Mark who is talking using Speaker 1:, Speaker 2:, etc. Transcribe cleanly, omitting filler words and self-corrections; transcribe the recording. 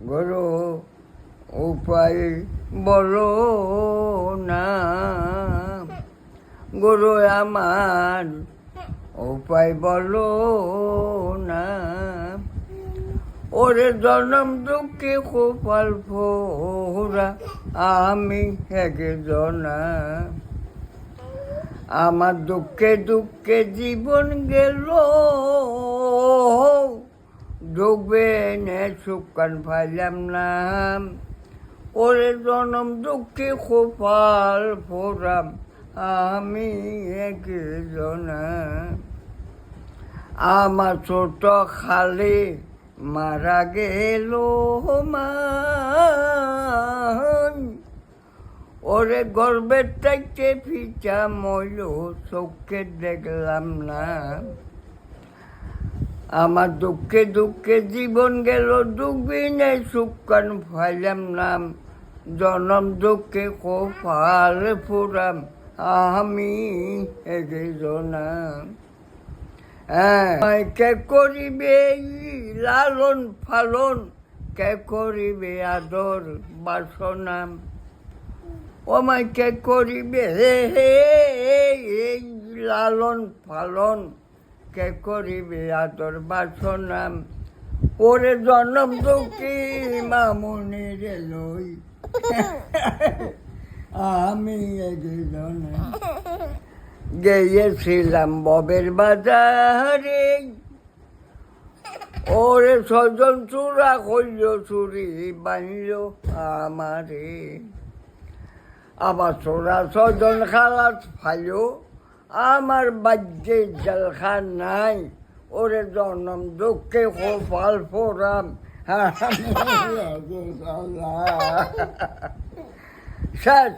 Speaker 1: গুরু উপায় বলো না, গুরু আমার উপায় বলো না। ওরে জনম দুঃখে কপাল ফোরা আমি একজনা, আমার দুঃখে দুঃখে জীবন গেল, ডুবে নে সুকান পাইলাম না। ওরে জনম দুঃখে কপাল ফোরাম আমি একজনা, আমার ছোট খালি মারা গেল মা। ওরে গর্বের চাইতে পিতা মইল চোখে দেখলাম না। আমার দুঃখে দুঃখে জীবন গেল, ডুবি নেই সুকান ফাইলাম নাম। জনম দুঃখে কপাল ফুরাম আমি একজনা। কে করিবে লালন ফালন, কে করিবে আদর বাসনা। ও মাই কে করিবে লালন ফালন, কে করিবে আদর বাসনা। ওরে জনম দুঃখী মামুনির লই আমি একজনা। গিয়েছিলাম ববের বাজারে, ওরে সজন চূড়া কইল চুরি বানিল আমারে। আবার চোরা সজন খালাস ফাইল, আমার বাজ্যে জলখান নাই। ওরে জনম দুঃখে কপাল ফোরাম শেষ।